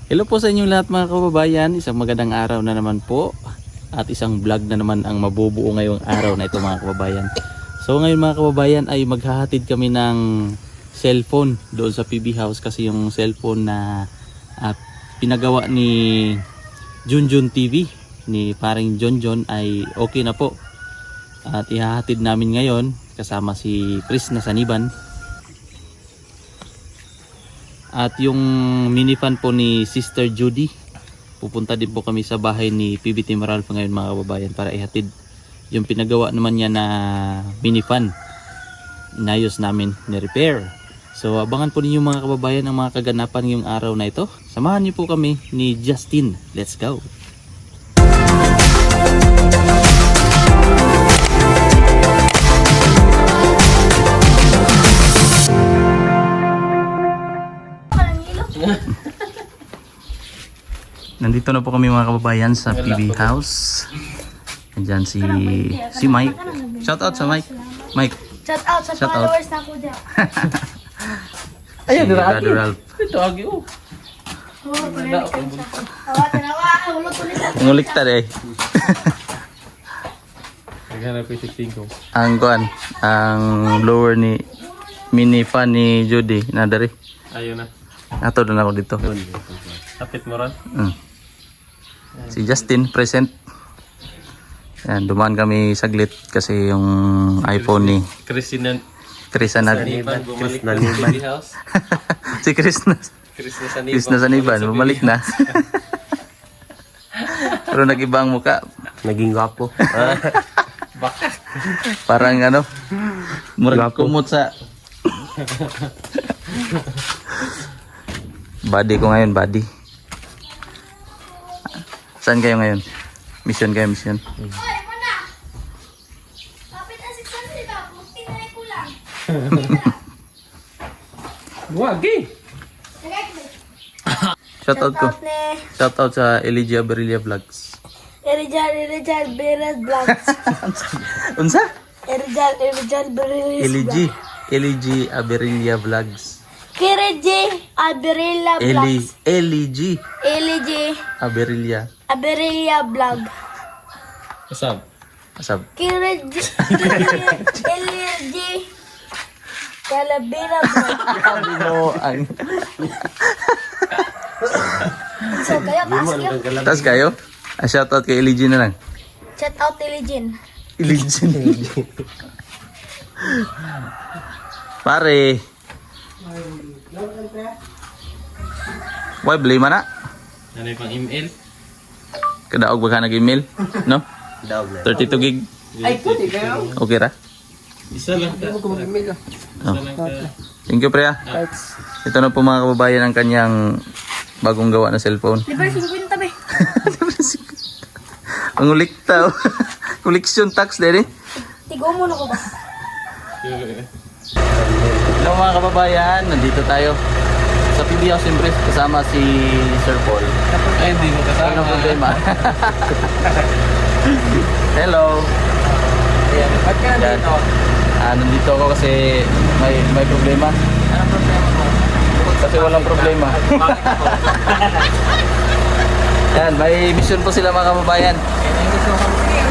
Hello po sa inyong lahat mga kababayan, isang magandang araw na naman po at isang vlog na naman ang mabubuo ngayong araw na ito mga kababayan. So ngayon mga kababayan ay maghahatid kami ng cellphone doon sa PB House kasi yung cellphone na pinagawa ni Junjun TV ni paring Jonjon ay okay na po. At ihahatid namin ngayon kasama si Chris na Saniban. At yung minifan po ni Sister Judy, pupunta din po kami sa bahay ni PB Team Ralph ngayon mga kababayan para ihatid yung pinagawa naman niya na minifan. Inayos namin, ni-repair. So abangan po ninyo mga kababayan ang mga kaganapan ngayong araw na ito. Samahan niyo po kami ni Justin. Let's go! Nandito na po kami mga kababayan sa PB House. Nandiyan si Mike. Shout out sa Mike. Mike. Shout out sa Shout out. followers na ko dyan. Si Brother Ralph. Ito agi oh. Nguliktad eh. Naghanap ko 16 ko. Ang kuan, ang blower ni minifan ni Judy na dari. Ayun na. Ato na ako dito. Kapit mo ron. Si Justin present. Yan, dumaan kami saglit kasi yung iPhone ni Chris na Saniban bumalik na sa PB House. si Chris na Saniban bumalik na. Pero nag-iba ang muka. Naging gwapo. Parang ano, murag kumot sa body ko ngayon, body. Saan kayo ngayon? Mission kayo, mission. Oy, muna! Kapit na 600 ba? Magtinay ko lang. Wagi. Shoutout ko. Shout out ni Shoutout sa Elijah Berelia Vlogs. Erijal Beres Vlogs. Unsa? Erijal Beres Eligi. Eligi Aberelia Vlogs. Kireji Aberilla Vlogs. Eligi Eliji Aberelia. Aberilla Vlog. Asab. Asab. Kireji Eliji Calabira Vlog. Sabi mo ang So kaya taas yun. tas kayo? Shoutout kay Eligi na lang. Shout out Eligin. Eligi. Pare. Why blame na? Ano yung pang email? Kadaog ba ka nag-email? No? Daog na. 32 gig. Ay, puti kayo. Okay ra? Isa lang ka. Oh. Isa lang ka. Thank you, Preya. Ito na po mga kababayan ang kanyang bagong gawa na cellphone. Libre 50 be. Ang ulikta. Collection tax din eh. Tigo mo na ko ba? Hello mga kababayan, nandito tayo sa PB House siyempre kasama si Sir Paul. Ay, hindi mo kasama. Ano problema? Hello. Ayan. Ba't ka nandito? Nandito ako kasi may problema. Anong problema mo? Kasi walang problema. Yan, may mission po sila mga kababayan.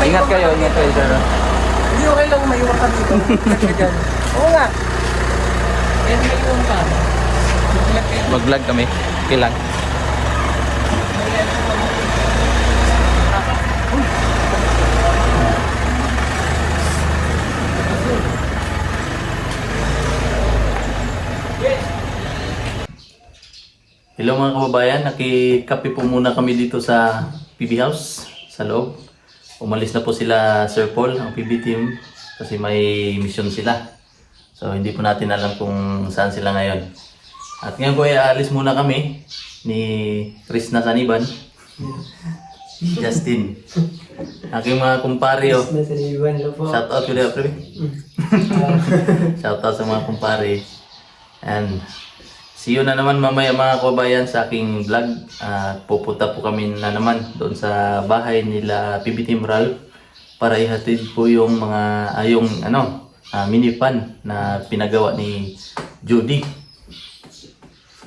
Ingat kayo, sir. Hindi okay lang maiwan ka dito. Oo nga. Yan maiwan ka. Mag-vlog kami. Okay lang. Hello mga kababayan, nakikape po muna kami dito sa PB House, sa loob. Umalis na po sila Sir Paul, ang PB team, kasi may mission sila. So hindi po natin alam kung saan sila ngayon. At ngayon po ay aalis muna kami ni Chris na Saniban, Justin. Aking mga kumpare oh. Shout out ko dito, pre. Shout out sa mga kumpare. And see you na naman mamaya mga kababayan sa aking vlog. Pupunta po kami na naman doon sa bahay nila PB Team Ralph para ihatid po yung mga minifan na pinagawa ni Judy.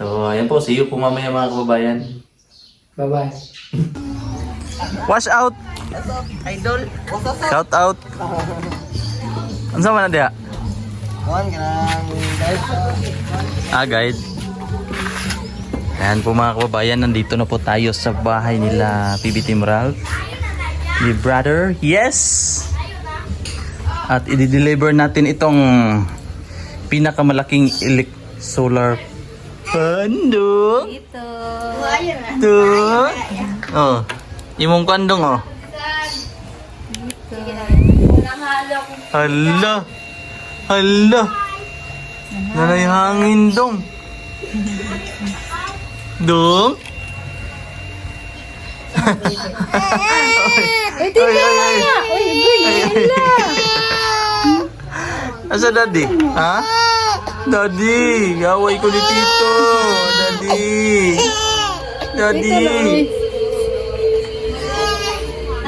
So ayan po, see you po mamaya mga kababayan. Bye-bye. Wash out. Idol. Shout out. Ano sa man dia? Kuhan ka ng guys. Guide. Ayan po mga kababayan, nandito na po tayo sa bahay nila PB Team Ralph. Ni brother, yes! At i-deliver natin itong pinakamalaking solar pandong. Ito. Ito. Oh, imong kandong oh. Hala. Hala. Nanay hangin dong. Dong. Ay, ay, ay. Asa daddy? Ha? Daddy, gaway ko ni Tito. Daddy. Daddy.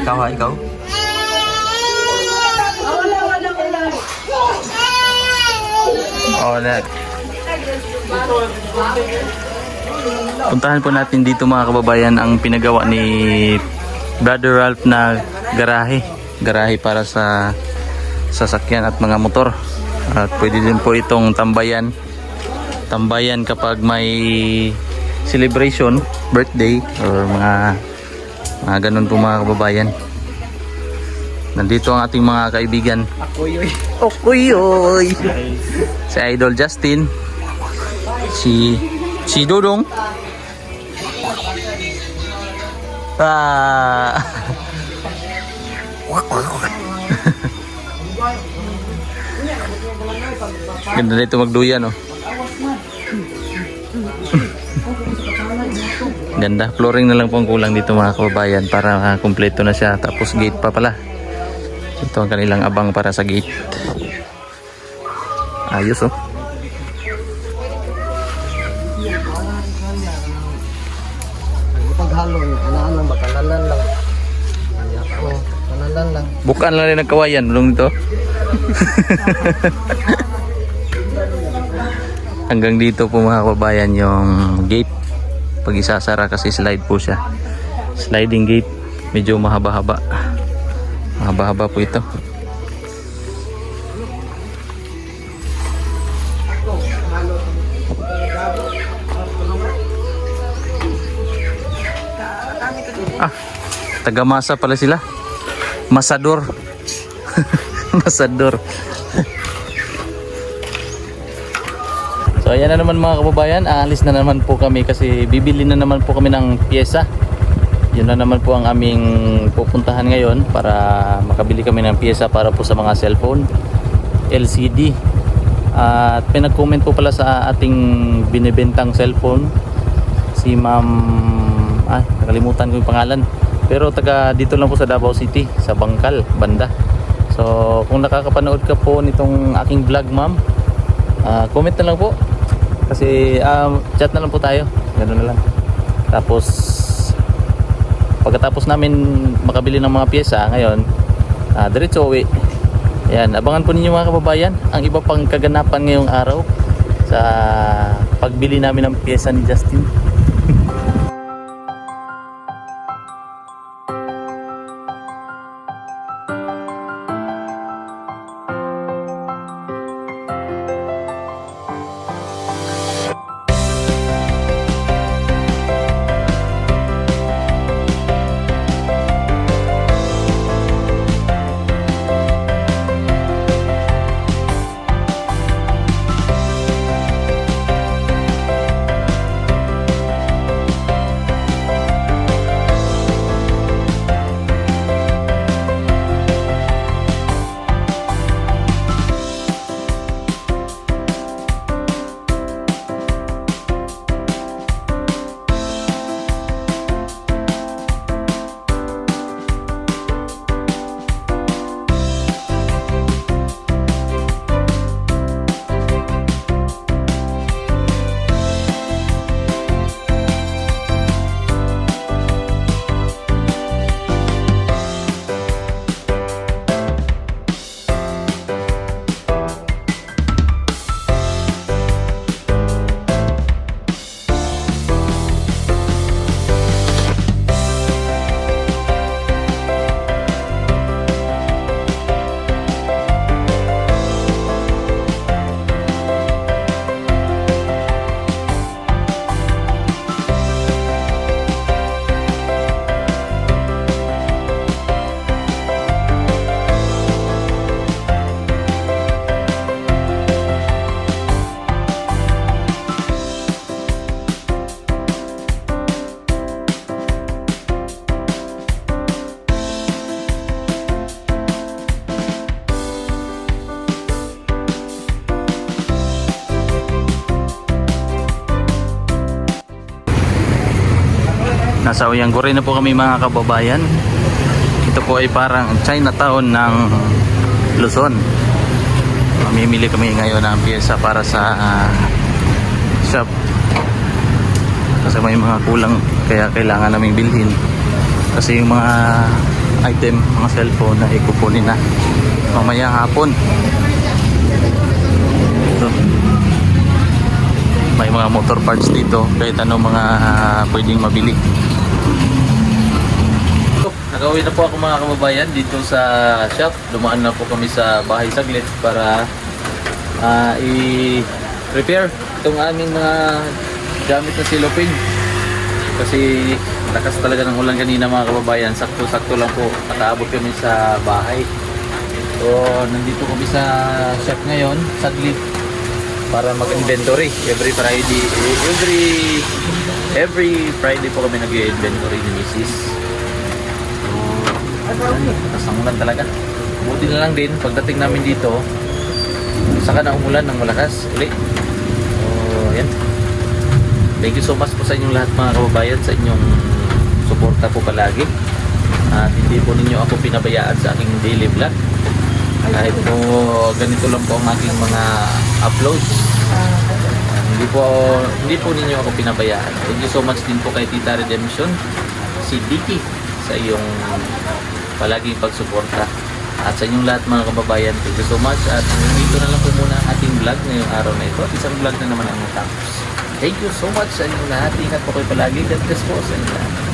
Ikaw ha, ikaw? Oh, net. Puntahan po natin dito mga kababayan ang pinagawa ni Brother Ralph na garahe. Garahe para sa sasakyan at mga motor. At pwede din po itong tambayan. Tambayan kapag may celebration, birthday or mga ganun po mga kababayan. Nandito ang ating mga kaibigan. Akoyoy. Okuyoy. Si Idol Justin. Si Dodong. Ganda na ito magduyan, oh. Ganda. Flooring na lang po ang kulang dito mga kababayan para kumpleto na siya. Tapos gate pa pala. Ito ang kanilang abang para sa gate. Ayos, oh. Paghalo, anaan lang, bakalalan lang. Oh, kanalan lang. Bukaan lang rin ang kawayan. Bulong dito. Hanggang dito po mga kababayan yung gate. Pag isasara kasi slide po siya. Sliding gate. Medyo mahaba-haba. Mahaba-haba po ito. Taga-masa pala sila. Masador. Masador. So ayan na naman mga kababayan, aalis na naman po kami kasi bibili na naman po kami ng pyesa. Yun na naman po ang aming pupuntahan ngayon para makabili kami ng pyesa para po sa mga cellphone, LCD. At pinag-comment po pala sa ating binibentang cellphone si Ma'am, nakalimutan ko yung pangalan. Pero taga dito lang po sa Davao City, sa Bangkal, banda. So kung nakakapanood ka po nitong aking vlog ma'am, comment na lang po. Kasi chat na lang po tayo. Ganoon na lang. Tapos pagkatapos namin makabili ng mga pyesa ngayon, diretso uwi. Ayan, abangan po ninyo mga kababayan ang iba pang kaganapan ngayong araw sa pagbili namin ng pyesa ni Justin. Nasa Oyanggory na po kami mga kababayan. Ito po ay parang Chinatown ng Luzon. Mamimili kami ngayon ng pyesa para sa shop. Kasi may mga kulang kaya kailangan naming bilhin. Kasi yung mga item, mga cellphone na ikukunin na mamaya hapon. Ito. May mga motor parts dito kahit anong mga pwedeng mabili. Nakauwi na po ako mga kababayan dito sa shop. Dumaan na po kami sa bahay saglit para i-prepare itong aming mga gamit na silopin. Kasi lakas talaga ng ulan kanina mga kababayan. Sakto-sakto lang po nakaabot kami sa bahay. So nandito kami sa shop ngayon saglit para mag-inventory. Every Friday po kami nag-inventory ni Mrs. Tapos ang ulan talaga. Buti na lang din pagdating namin dito saka na umulan ng malakas uli. So yan. Thank you so much po sa inyong lahat mga kababayan, sa inyong suporta po palagi. At hindi po ninyo ako pinabayaan sa aking daily vlog. Kahit po ganito lang po ang aking mga uploads. Hindi po ninyo ako pinabayaan. Thank you so much din po kay Tita Redemption, si Dicky, sa iyong palaging pagsuporta. At sa inyong lahat mga kababayan, thank you so much. At dito na lang po muna ang ating vlog ngayong araw na ito. At isang vlog na naman ang natapos. Thank you so much sa inyong lahat. Ingat po kayo palagi. God bless po sa inyo lahat.